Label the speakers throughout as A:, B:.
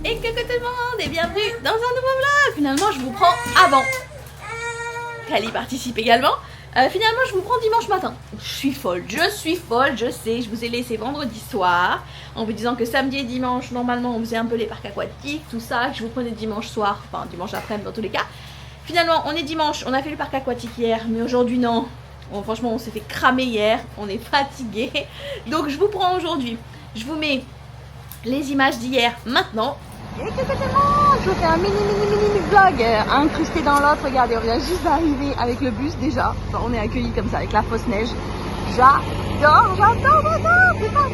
A: Et coucou tout le monde et bienvenue dans un nouveau vlog. Finalement je vous prends avant. Kali participe également. Finalement je vous prends dimanche matin. Je suis folle, je sais. Je vous ai laissé vendredi soir en vous disant que samedi et dimanche normalement on faisait un peu les parcs aquatiques, tout ça, que je vous prenais dimanche soir, enfin dimanche après-midi dans tous les cas. Finalement on est dimanche, on a fait le parc aquatique hier, mais aujourd'hui non. Bon, franchement on s'est fait cramer hier, on est fatigué. Donc je vous prends aujourd'hui. Je vous mets les images d'hier maintenant. Et que c'est tellement, je vous fais un mini vlog incrusté dans l'autre. Regardez, on vient juste d'arriver avec le bus déjà. Enfin, on est accueillis comme ça avec la fausse neige. J'adore, c'est parti.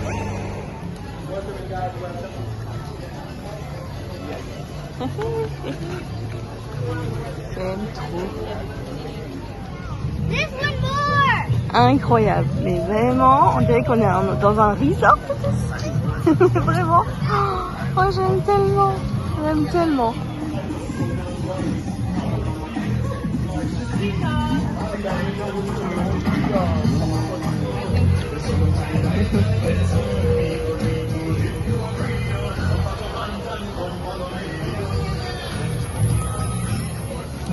A: J'aime trop. Incroyable, mais vraiment, on dirait qu'on est dans un resort. Vraiment, oh, j'aime tellement.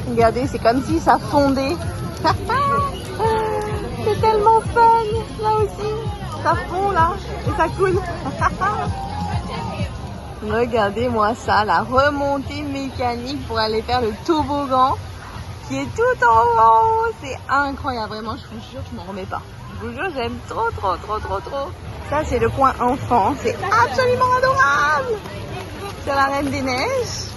A: Regardez, c'est comme si ça fondait. C'est tellement fun, là aussi. Ça fond là, et ça coule. Regardez-moi ça, la remontée mécanique pour aller faire le toboggan qui est tout en haut. C'est incroyable, vraiment, je vous jure, je m'en remets pas. Je vous jure, j'aime trop. Ça, c'est le coin enfant, c'est absolument adorable. C'est la Reine des Neiges.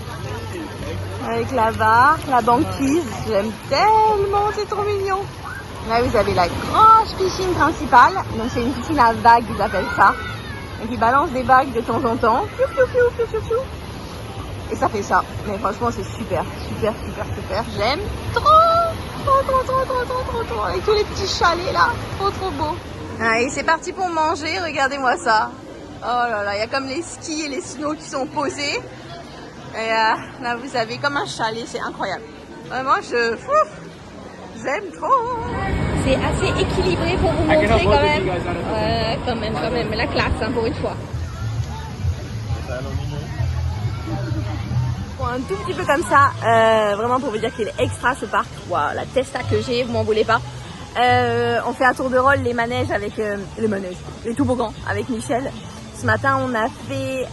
A: Avec la barque, la banquise, j'aime tellement, c'est trop mignon. Là, vous avez la grande piscine principale. Donc, c'est une piscine à vagues, ils appellent ça. Donc, ils balancent des vagues de temps en temps. Et ça fait ça. Mais franchement, c'est super. J'aime trop. Avec tous les petits chalets là. Trop beau. Allez, c'est parti pour manger. Regardez-moi ça. Oh là là, il y a comme les skis et les snows qui sont posés. Et là, vous avez comme un chalet. C'est incroyable. Vraiment, j'aime trop. C'est assez équilibré pour vous montrer quand même. Ouais, quand même. La classe, hein, pour une fois. Bon, un tout petit peu comme ça. Vraiment pour vous dire qu'il est extra ce parc. Wow, la Testa que j'ai, vous m'en voulez pas. On fait un tour de rôle, les manèges avec les toboggans avec Michel. Ce matin, on a fait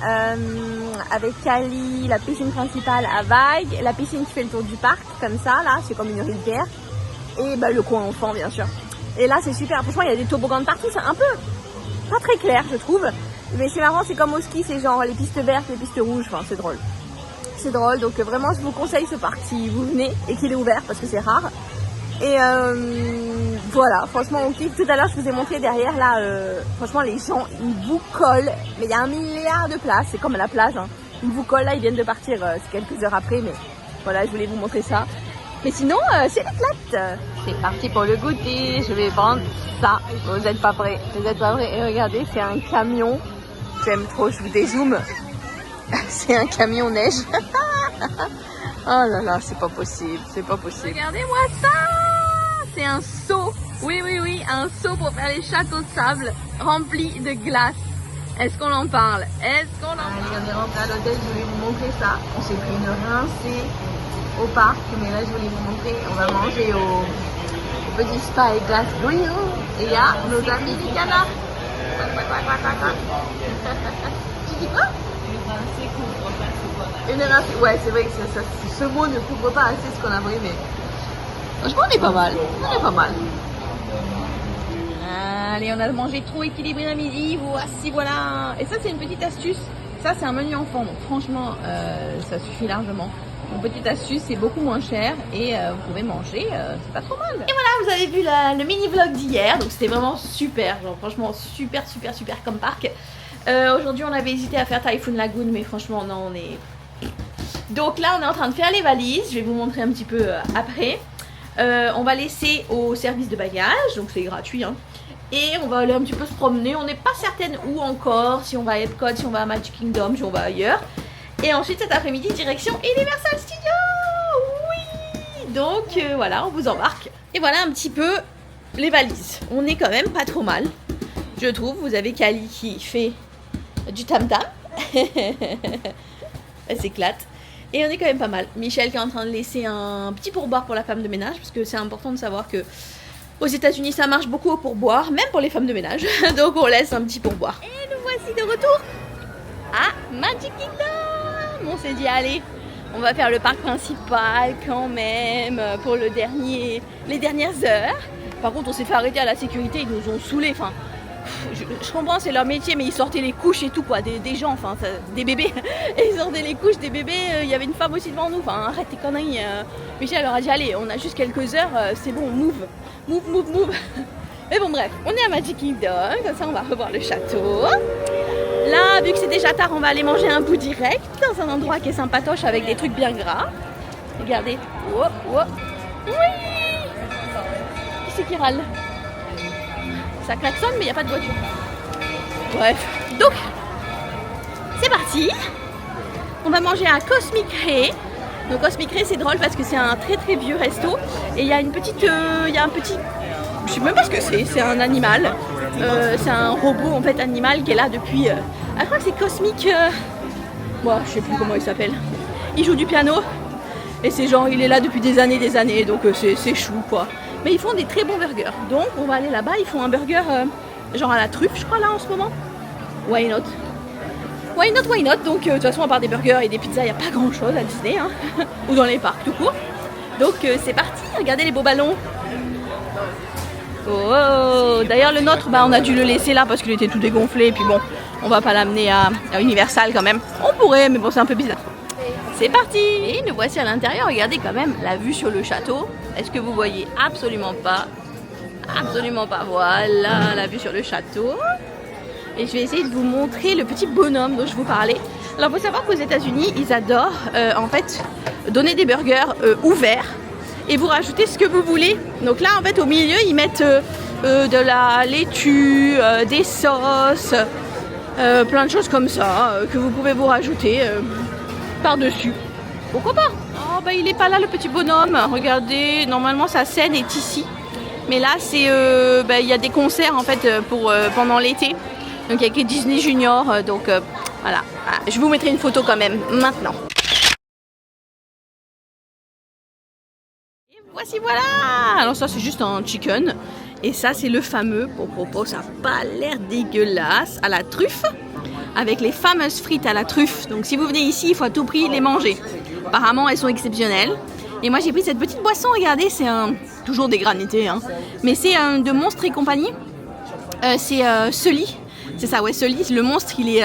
A: avec Kali la piscine principale à vagues, la piscine qui fait le tour du parc, comme ça, là, c'est comme une rivière. Et bah, le coin enfant, bien sûr. Et là, c'est super. Franchement, il y a des toboggans de partout. C'est un peu pas très clair, je trouve. Mais c'est marrant, c'est comme au ski, c'est genre les pistes vertes, les pistes rouges. Enfin, c'est drôle. C'est drôle. Donc, vraiment, je vous conseille ce parc si vous venez et qu'il est ouvert parce que c'est rare. Et voilà, franchement, on kiffe. Tout à l'heure, je vous ai montré derrière, là, franchement, les gens, ils vous collent. Mais il y a 1 milliard de places. C'est comme à la plage, hein. Ils vous collent, là, ils viennent de partir c'est quelques heures après. Mais voilà, je voulais vous montrer ça. Mais sinon, c'est l'éclate. C'est parti pour le goûter. Je vais prendre ça. Vous n'êtes pas prêts. Et regardez, c'est un camion. J'aime trop, je vous dézoome. C'est un camion neige. Oh là là, c'est pas possible. Regardez-moi ça. C'est un seau. Oui, un seau pour faire les châteaux de sable remplis de glace. Est-ce qu'on en parle? Allez, on est rentré à l'hôtel, je voulais vous montrer ça. On s'est pris une rincée au parc, mais là je voulais vous montrer. On va manger au petit spa et glace grill. Et il y a nos amis du Ghana. Tu dis quoi? Une rincée. Ouais, c'est vrai que ce mot ne couvre pas assez ce qu'on a pris, mais franchement on est pas mal. Allez, on a mangé trop équilibré à midi, voici, voilà. Et ça, c'est une petite astuce. Ça, c'est un menu enfant, donc franchement, ça suffit largement. Une petite astuce, c'est beaucoup moins cher et vous pouvez manger, c'est pas trop mal. Et voilà, vous avez vu le mini-vlog d'hier, donc c'était vraiment super, genre franchement super comme parc. Aujourd'hui, on avait hésité à faire Typhoon Lagoon, mais franchement, non, on est... Donc là, on est en train de faire les valises, je vais vous montrer un petit peu après. On va laisser au service de bagages, donc c'est gratuit, hein. Et on va aller un petit peu se promener. On n'est pas certaine où encore, si on va à Epcot, si on va à Magic Kingdom, si on va ailleurs. Et ensuite cet après-midi, direction Universal Studios. Oui. Donc voilà, on vous embarque. Et voilà un petit peu les valises. On est quand même pas trop mal, je trouve. Vous avez Kali qui fait du tam-tam. elle s'éclate. Et on est quand même pas mal. Michel qui est en train de laisser un petit pourboire pour la femme de ménage, parce que c'est important de savoir que aux États-Unis ça marche beaucoup au pourboire, même pour les femmes de ménage. Donc on laisse un petit pourboire. Et nous voici de retour à Magic Kingdom. On s'est dit allez, on va faire le parc principal quand même pour les dernières heures. Par contre on s'est fait arrêter à la sécurité, ils nous ont saoulés. Enfin, je comprends, c'est leur métier, mais ils sortaient les couches et tout quoi, des gens, enfin des bébés. Et ils sortaient les couches des bébés, il y avait une femme aussi devant nous. Enfin arrête tes conneries. Michel leur a dit allez, on a juste quelques heures, c'est bon, move. Mais bon bref, on est à Magic Kingdom, comme ça on va revoir le château. Là, vu que c'est déjà tard, on va aller manger un bout direct dans un endroit qui est sympatoche avec des trucs bien gras. Regardez. Oh, oh. Oui. Qui c'est qui râle? Ça klaxonne, mais il n'y a pas de voiture. Bref. Donc, c'est parti. On va manger à Cosmic Ray. Donc Cosmic Ray, c'est drôle parce que c'est un très très vieux resto. Et il y a une petite... il y a un petit... Je sais même pas ce que c'est un animal. C'est un robot en fait animal qui est là depuis... je crois que c'est Cosmic... Bon, je sais plus comment il s'appelle. Il joue du piano. Et c'est genre, il est là depuis des années. Donc c'est chou quoi. Mais ils font des très bons burgers. Donc on va aller là-bas. Ils font un burger genre à la truffe, je crois, là en ce moment. Why not? Why not? Donc de toute façon, à part des burgers et des pizzas, il n'y a pas grand-chose à Disney. Hein. Ou dans les parcs tout court. Donc c'est parti. Regardez les beaux ballons. Oh, d'ailleurs le nôtre, on a dû le laisser là parce qu'il était tout dégonflé. Et puis bon, on va pas l'amener à Universal quand même. On pourrait, mais bon, c'est un peu bizarre. C'est parti. Et nous voici à l'intérieur. Regardez quand même la vue sur le château. Est-ce que vous voyez? Absolument pas. Absolument pas. Voilà la vue sur le château. Et je vais essayer de vous montrer le petit bonhomme dont je vous parlais. Alors il faut savoir qu'aux États-Unis, ils adorent en fait donner des burgers ouverts et vous rajoutez ce que vous voulez. Donc là en fait au milieu ils mettent de la laitue, des sauces, plein de choses comme ça que vous pouvez vous rajouter par-dessus. Pourquoi pas? Oh il est pas là le petit bonhomme. Regardez, normalement sa scène est ici. Mais là c'est il y a des concerts en fait pour pendant l'été. Donc il y a que Disney Junior, donc voilà. Je vous mettrai une photo quand même maintenant. Et voici voilà. Alors ça c'est juste un chicken. Et ça c'est le fameux, ça n'a pas l'air dégueulasse, à la truffe. Avec les fameuses frites à la truffe. Donc si vous venez ici, il faut à tout prix les manger. Apparemment elles sont exceptionnelles. Et moi j'ai pris cette petite boisson, regardez, c'est toujours des granités, hein. Mais c'est de Monstres et compagnie. C'est Sully. C'est ça, ouais, Sully, le monstre, il est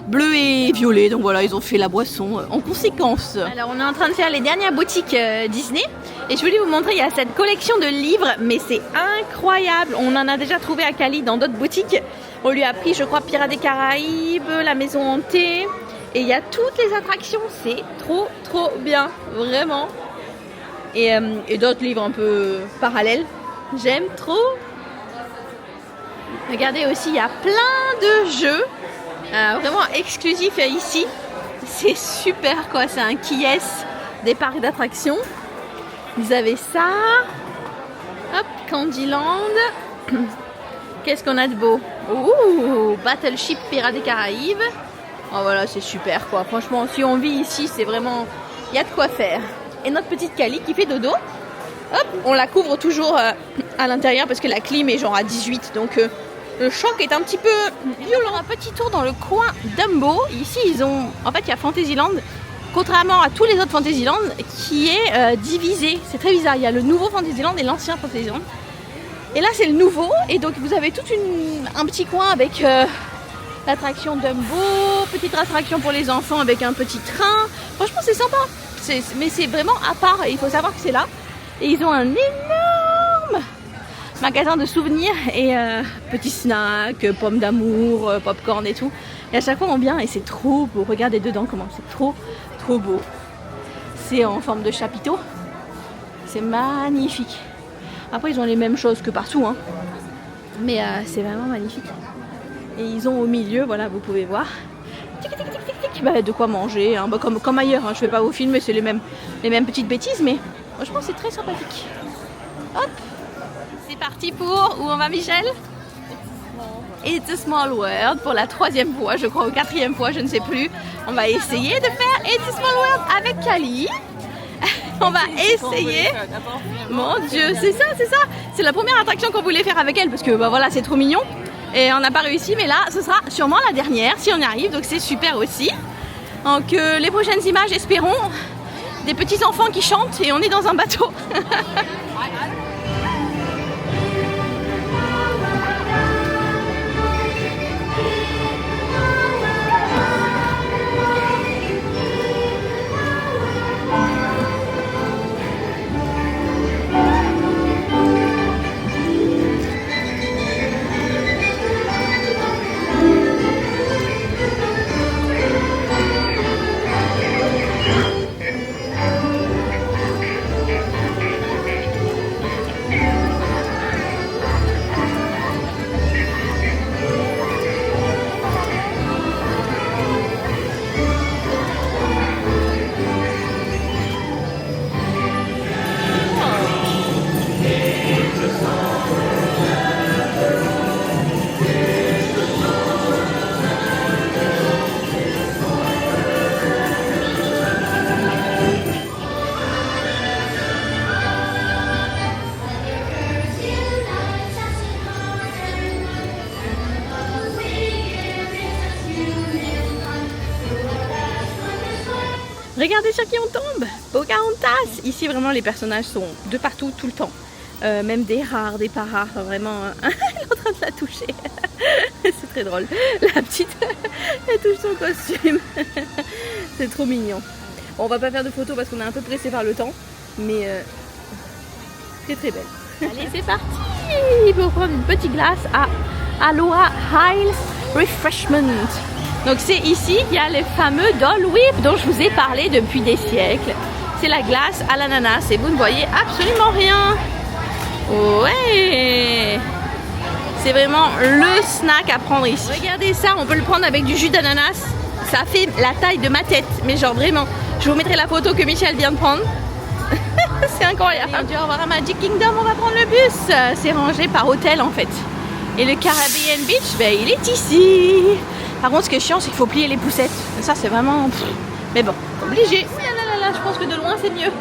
A: bleu et violet. Donc voilà, ils ont fait la boisson en conséquence. Alors, on est en train de faire les dernières boutiques Disney. Et je voulais vous montrer, il y a cette collection de livres, mais c'est incroyable. On en a déjà trouvé à Cali dans d'autres boutiques. On lui a pris, je crois, Pirates des Caraïbes, La Maison Hantée. Et il y a toutes les attractions. C'est trop, trop bien. Vraiment. Et d'autres livres un peu parallèles. J'aime trop. Regardez aussi, il y a plein de jeux vraiment exclusifs ici. C'est super quoi, c'est un Kies des parcs d'attractions. Vous avez ça. Hop, Candyland. Qu'est-ce qu'on a de beau? Ouh, Battleship Pirates des Caraïbes. Oh voilà, c'est super quoi. Franchement, si on vit ici, c'est vraiment... Il y a de quoi faire. Et notre petite Cali qui fait dodo. Hop, on la couvre toujours à l'intérieur parce que la clim est genre à 18. Donc... le choc est un petit peu violent. Un petit tour dans le coin Dumbo. Ici, ils ont... En fait, il y a Fantasyland, contrairement à tous les autres Fantasyland, qui est divisé. C'est très bizarre. Il y a le nouveau Fantasyland et l'ancien Fantasyland. Et là, c'est le nouveau. Et donc, vous avez tout un petit coin avec l'attraction Dumbo. Petite attraction pour les enfants avec un petit train. Franchement, c'est sympa. Mais c'est vraiment à part. Et il faut savoir que c'est là. Et ils ont un énorme... magasin de souvenirs et petits snacks, pommes d'amour, popcorn et tout. Et à chaque fois on vient et c'est trop beau. Regardez dedans comment c'est trop trop beau. C'est en forme de chapiteau. C'est magnifique. Après ils ont les mêmes choses que partout, hein. Mais c'est vraiment magnifique. Et ils ont au milieu, voilà, vous pouvez voir, tic, tic, tic, tic, tic, de quoi manger, hein. Comme ailleurs, hein. Je vais pas vous filmer, c'est les mêmes petites bêtises, mais franchement c'est très sympathique. Hop. C'est parti pour... Où on va, Michel? It's a Small World pour la 3e fois, je crois, ou 4e fois, je ne sais plus. On va essayer de faire It's a Small World avec Kali. On va essayer. Mon Dieu, c'est ça. C'est la première attraction qu'on voulait faire avec elle parce que bah voilà, c'est trop mignon. Et on n'a pas réussi, mais là, ce sera sûrement la dernière si on y arrive, donc c'est super aussi. Donc les prochaines images, espérons, des petits enfants qui chantent et on est dans un bateau. Regardez sur qui on tombe, Pocahontas. Ici vraiment les personnages sont de partout tout le temps, même des rares, des pas rares, vraiment. Elle est en train de la toucher. C'est très drôle. La petite, elle touche son costume. C'est trop mignon. Bon, on va pas faire de photos parce qu'on est un peu pressé par le temps, mais c'est très belle. Allez, c'est parti pour prendre une petite glace à Aloha Isle Refreshment. Donc c'est ici qu'il y a les fameux Dole Whip dont je vous ai parlé depuis des siècles. C'est la glace à l'ananas et vous ne voyez absolument rien. Ouais, c'est vraiment le snack à prendre ici. Regardez ça, on peut le prendre avec du jus d'ananas. Ça fait la taille de ma tête, mais genre vraiment. Je vous mettrai la photo que Michel vient de prendre. C'est incroyable. On dit au revoir à Magic Kingdom, on va prendre le bus. C'est rangé par hôtel en fait. Et le Caribbean Beach, ben, il est ici. Par contre, ce qui est chiant, c'est qu'il faut plier les poussettes. Ça, c'est vraiment... Mais bon, obligé. Ouh là là là, je pense que de loin, c'est mieux.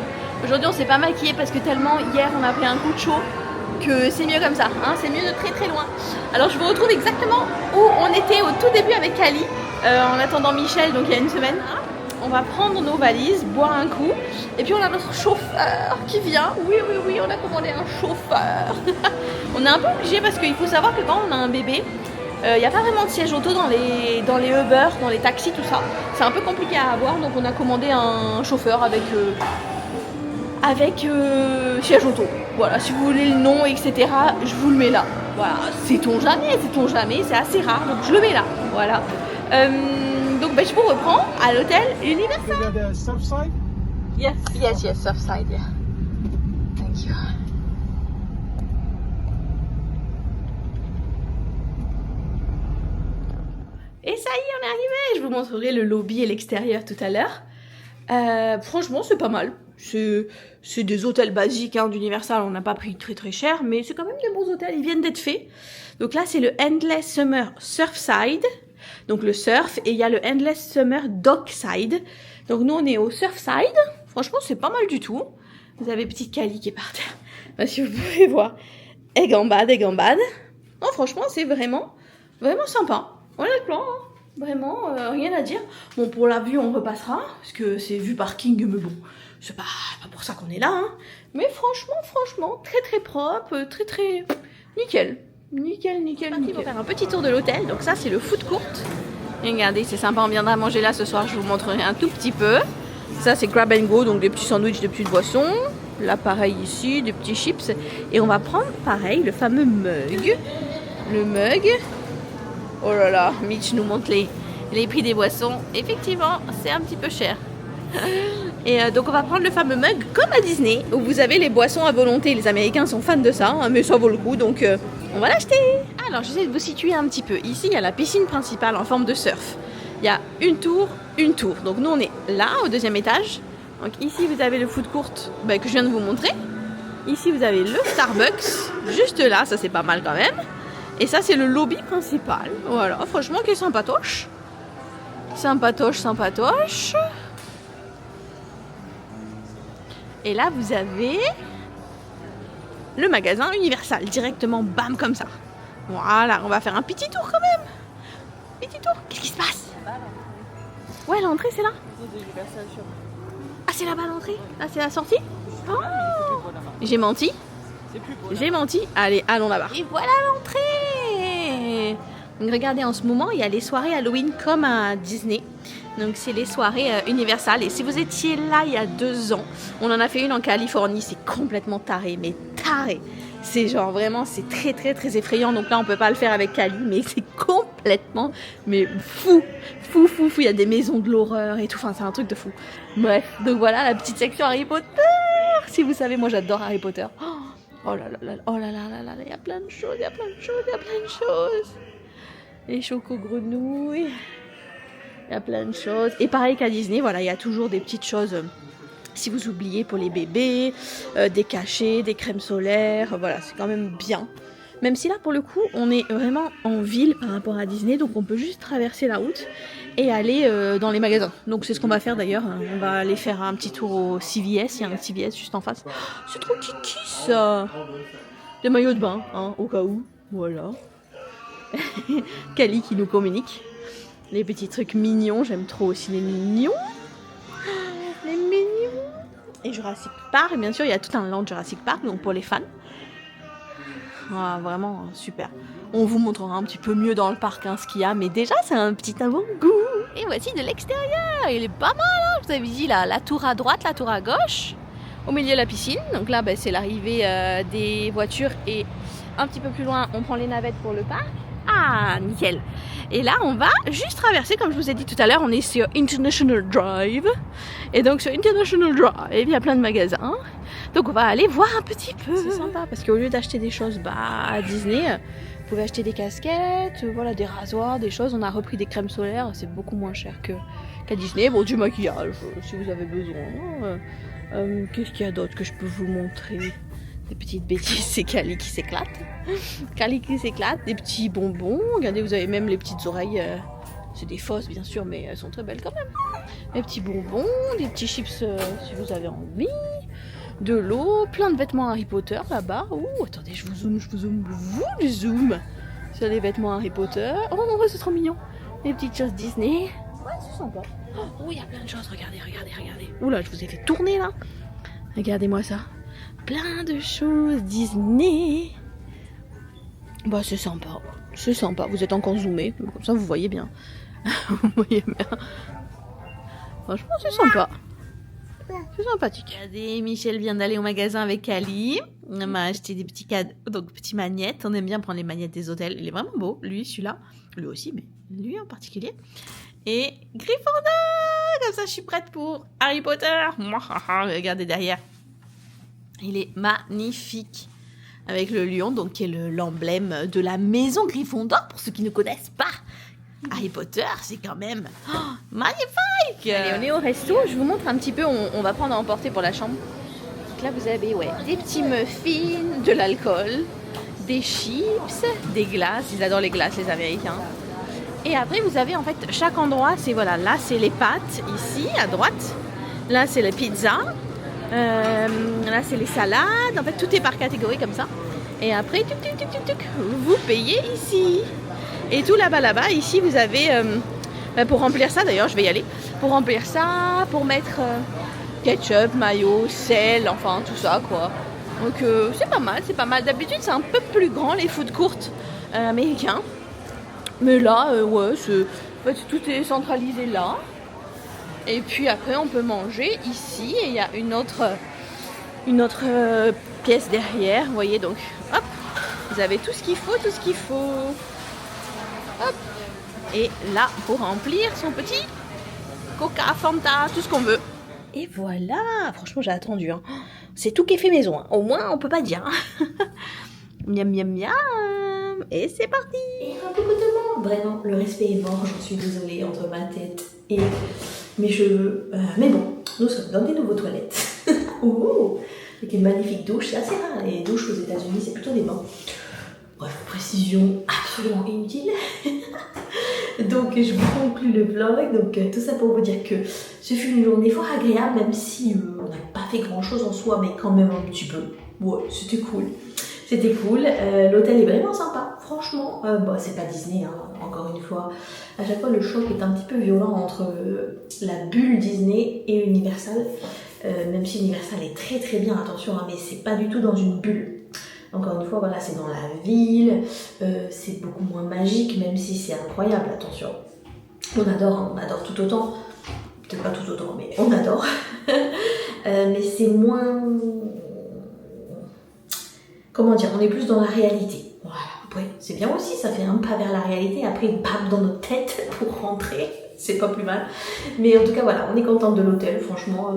A: Aujourd'hui, on s'est pas maquillé parce que tellement, hier, on a pris un coup de chaud que c'est mieux comme ça. Hein, c'est mieux de très très loin. Alors, je vous retrouve exactement où on était au tout début avec Kali. En attendant Michel, donc il y a une semaine. On va prendre nos valises, boire un coup. Et puis, on a notre chauffeur qui vient. Oui, on a commandé un chauffeur. On est un peu obligé parce qu'il faut savoir que quand on a un bébé, il n'y a pas vraiment de siège auto dans les Uber, dans les taxis, tout ça. C'est un peu compliqué à avoir, donc on a commandé un chauffeur avec siège auto. Voilà, si vous voulez le nom, etc., je vous le mets là. Voilà, sait-on jamais, c'est assez rare, donc je le mets là. Voilà. Donc je vous reprends à l'hôtel Universal.
B: Surfside?
A: Yes, Surfside, yeah. Thank you. Et ça y est, on est arrivé. Je vous montrerai le lobby et l'extérieur tout à l'heure. Franchement, c'est pas mal. C'est des hôtels basiques hein, d'Universal. On n'a pas pris très très cher, mais c'est quand même des bons hôtels. Ils viennent d'être faits. Donc là, c'est le Endless Summer Surfside. Donc le surf. Et il y a le Endless Summer Dockside. Donc nous, on est au Surfside. Franchement, c'est pas mal du tout. Vous avez petite Kali qui est par terre. Enfin, si vous pouvez voir. Egg en bas. Non, franchement, c'est vraiment sympa. Honnêtement, vraiment, rien à dire. Bon, pour la vue, on repassera, parce que c'est vue parking, mais bon, c'est pas pour ça qu'on est là, hein. Mais franchement, très très propre, très nickel. Nickel. On va faire un petit tour de l'hôtel, donc ça, c'est le food court. Et regardez, c'est sympa, on viendra manger là ce soir, je vous montrerai un tout petit peu. Ça, c'est grab and go, donc des petits sandwichs, des petites boissons. Là, pareil ici, des petits chips. Et on va prendre, pareil, le fameux mug. Le mug. Oh là là, Mitch nous montre les prix des boissons. Effectivement, c'est un petit peu cher. Et donc on va prendre le fameux mug comme à Disney, où vous avez les boissons à volonté. Les Américains sont fans de ça, hein, mais ça vaut le coup, donc on va l'acheter. Alors j'essaie de vous situer un petit peu. Ici, il y a la piscine principale en forme de surf. Il y a une tour. Donc nous, on est là, au 2e étage. Donc ici, vous avez le food court que je viens de vous montrer. Ici, vous avez le Starbucks, juste là, ça c'est pas mal quand même. Et ça, c'est le lobby principal. Voilà, franchement, qui est sympatoche. Sympatoche, sympatoche. Et là, vous avez le magasin Universal, directement, bam, comme ça. Voilà, on va faire un petit tour quand même. Petit tour. Qu'est-ce qui se passe? Ouais, l'entrée, c'est là. Ah, c'est là-bas l'entrée? Là, c'est la sortie? Oh, j'ai menti. J'ai menti. Allez, allons là-bas. Et voilà l'entrée. Donc regardez, en ce moment, il y a les soirées Halloween comme à Disney. Donc c'est les soirées Universal. Et si vous étiez là il y a 2 ans, on en a fait une en Californie. C'est complètement taré, mais taré. C'est genre vraiment, c'est très très très effrayant. Donc là, on peut pas le faire avec Cali, mais c'est complètement, mais fou. Il y a des maisons de l'horreur et tout. Enfin, c'est un truc de fou. Bref, donc voilà la petite section Harry Potter. Si vous savez, moi j'adore Harry Potter. Oh là là là, oh là là là là, il y a plein de choses, il y a plein de choses, il y a plein de choses. Les choco-grenouilles, il y a plein de choses. Et pareil qu'à Disney, voilà, il y a toujours des petites choses. Si vous oubliez pour les bébés, des cachets, des crèmes solaires, voilà, c'est quand même bien. Même si là, pour le coup, on est vraiment en ville par rapport à Disney, donc on peut juste traverser la route et aller dans les magasins. Donc c'est ce qu'on va faire d'ailleurs. On va aller faire un petit tour au CVS, il y a un CVS juste en face. C'est trop kiki ça. Des maillots de bain, hein, au cas où. Voilà. Cali qui nous communique. Les petits trucs mignons, j'aime trop aussi les mignons. Les mignons. Et Jurassic Park, et bien sûr, il y a tout un land Jurassic Park, donc pour les fans. Ah, vraiment super. On vous montrera un petit peu mieux dans le parc ce qu'il y a, mais déjà c'est un petit avant-goût. Et voici de l'extérieur, il est pas mal, hein. Vous avez dit la tour à droite, la tour à gauche, au milieu de la piscine. Donc là c'est l'arrivée des voitures et un petit peu plus loin on prend les navettes pour le parc. Ah, nickel. Et là, on va juste traverser, comme je vous ai dit tout à l'heure, on est sur International Drive. Et donc, sur International Drive, il y a plein de magasins. Donc, on va aller voir un petit peu. C'est sympa, parce qu'au lieu d'acheter des choses à Disney, vous pouvez acheter des casquettes, voilà, des rasoirs, des choses. On a repris des crèmes solaires, c'est beaucoup moins cher qu'à Disney. Bon, du maquillage, si vous avez besoin. Qu'est-ce qu'il y a d'autre que je peux vous montrer? Des petites bêtises, c'est Cali qui s'éclate. Cali qui s'éclate, des petits bonbons. Regardez, vous avez même les petites oreilles. C'est des fausses, bien sûr, mais elles sont très belles quand même. Les petits bonbons, des petits chips si vous avez envie. De l'eau, plein de vêtements Harry Potter là-bas. Ouh, attendez, je vous zoome. Je zoome sur les vêtements Harry Potter. Oh mon dieu, c'est trop mignon. Les petites choses Disney. Ouais, c'est sympa. Oh, il y a plein de choses. Regardez. Ouh là, je vous ai fait tourner là. Regardez-moi ça. Plein de choses Disney. Bah c'est sympa. Vous êtes encore zoomé, comme ça vous voyez bien. Vous voyez bien. Franchement c'est sympa. C'est sympathique. Regardez, Michel vient d'aller au magasin avec Ali. On m'a acheté des petits cadeaux, donc petites magnettes. On aime bien prendre les magnettes des hôtels. Il est vraiment beau, lui, celui-là. Lui aussi, mais lui en particulier. Et Gryffondor. Comme ça je suis prête pour Harry Potter. Regardez derrière. Il est magnifique avec le lion, donc qui est l'emblème de la maison Gryffondor. Pour ceux qui ne connaissent pas Harry Potter, c'est quand même magnifique. Allez, on est au resto. Je vous montre un petit peu. On va prendre à emporter pour la chambre. Donc là, vous avez des petits muffins, de l'alcool, des chips, des glaces. Ils adorent les glaces, les Américains. Et après, vous avez en fait chaque endroit. C'est voilà, là c'est les pâtes ici à droite. Là c'est les pizzas. Là c'est les salades, en fait tout est par catégorie comme ça. Et après vous payez ici. Et tout là-bas, ici vous avez pour remplir ça, d'ailleurs je vais y aller. Pour remplir ça, pour mettre ketchup, mayo, sel, enfin tout ça quoi. Donc c'est pas mal. D'habitude c'est un peu plus grand les food courts américains. Mais là en fait, tout est centralisé là. Et puis après on peut manger ici et il y a une autre pièce derrière, vous voyez, donc hop, vous avez tout ce qu'il faut. Hop. Et là pour remplir son petit Coca, Fanta, tout ce qu'on veut. Et voilà, franchement j'ai attendu, hein. C'est tout qui est fait maison, hein. Au moins on peut pas dire. Miam miam miam. Et c'est parti. Et un coucou tout le monde. Vraiment, le respect est mort, j'en suis désolée, entre ma tête et mes cheveux. Mais bon, nous sommes dans des nouveaux toilettes. Avec une magnifique douche. C'est assez rare, les douches aux États-Unis, c'est plutôt des bains. Bref,
B: précision absolument inutile. Donc je vous conclue le vlog, donc tout ça pour vous dire que ce fut une journée fort agréable, même si on n'a pas fait grand chose en soi, mais quand même un petit peu. Ouais, c'était cool. C'était cool, l'hôtel est vraiment sympa, franchement, bon, c'est pas Disney, hein, encore une fois. À chaque fois le choc est un petit peu violent entre la bulle Disney et Universal, même si Universal est très très bien, attention, hein, mais c'est pas du tout dans une bulle. Encore une fois, voilà, c'est dans la ville, c'est beaucoup moins magique, même si c'est incroyable, attention. On adore tout autant, peut-être pas tout autant, mais on adore. Mais c'est moins... Comment dire, on est plus dans la réalité. Voilà, après, c'est bien aussi, ça fait un pas vers la réalité, après une pape dans notre tête pour rentrer, c'est pas plus mal. Mais en tout cas, voilà, on est contente de l'hôtel, franchement,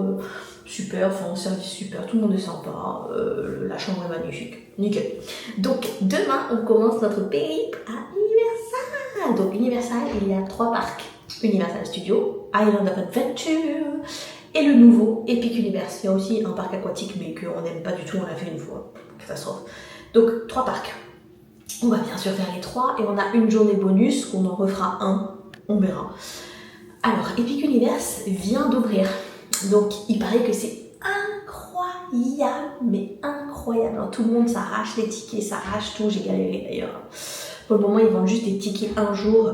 B: super, enfin, service super, tout le monde est sympa, la chambre est magnifique, nickel. Donc, demain, on commence notre périple à Universal. Donc, Universal, il y a 3 parcs. Universal Studios, Island of Adventure, et le nouveau Epic Universe. Il y a aussi un parc aquatique, mais qu'on n'aime pas du tout, on l'a fait une fois. Catastrophe. Donc 3 parcs. On va bien sûr faire les 3 et on a une journée bonus qu'on en refera un, on verra. Alors Epic Universe vient d'ouvrir, donc il paraît que c'est incroyable, mais incroyable. Alors, tout le monde s'arrache les tickets, s'arrache tout, j'ai galéré d'ailleurs. Pour le moment ils vendent juste des tickets un jour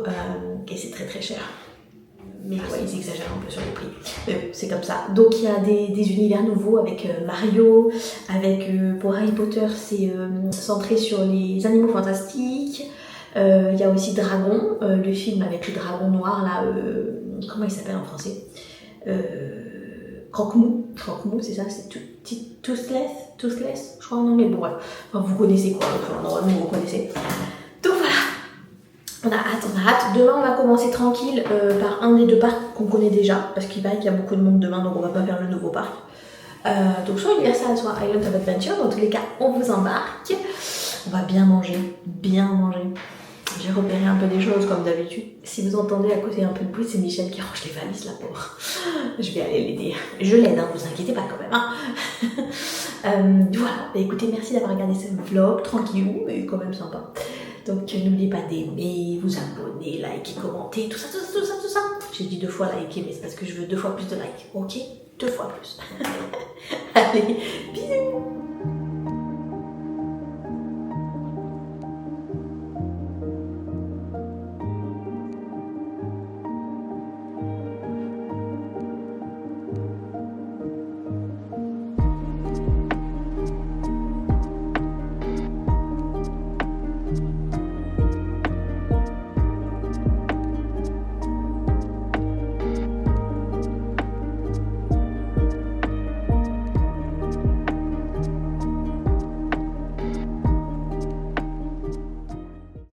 B: et c'est très très cher. Mais ouais, ils exagèrent un peu sur les prix. Mais c'est comme ça. Donc il y a des univers nouveaux avec Mario, avec pour Harry Potter c'est centré sur les animaux fantastiques. Il y a aussi Dragon, le film avec le dragon noir là, comment il s'appelle en français, Croque-Mou, c'est ça, c'est Toothless, je crois en anglais, bon bref, enfin, vous connaissez quoi, enfin, normalement vous connaissez. Donc voilà. On a hâte. Demain, on va commencer tranquille par un des 2 parcs qu'on connaît déjà, parce qu'il paraît qu'il y a beaucoup de monde demain, donc on va pas faire le nouveau parc. Donc soit Universal, soit Island of Adventure. Dans tous les cas, on vous embarque. On va bien manger, bien manger. J'ai repéré un peu des choses comme d'habitude. Si vous entendez à côté un peu de bruit, c'est Michel qui range les valises, la pauvre. Je vais aller l'aider. Je l'aide, hein, vous inquiétez pas quand même. Hein. Voilà, bah, écoutez, merci d'avoir regardé ce vlog, tranquillou, mais quand même sympa. Donc n'oubliez pas d'aimer, vous abonner, liker, commenter, tout ça. J'ai dit 2 fois liker, mais c'est parce que je veux 2 fois plus de likes, ok? 2 fois plus. Allez, bisous!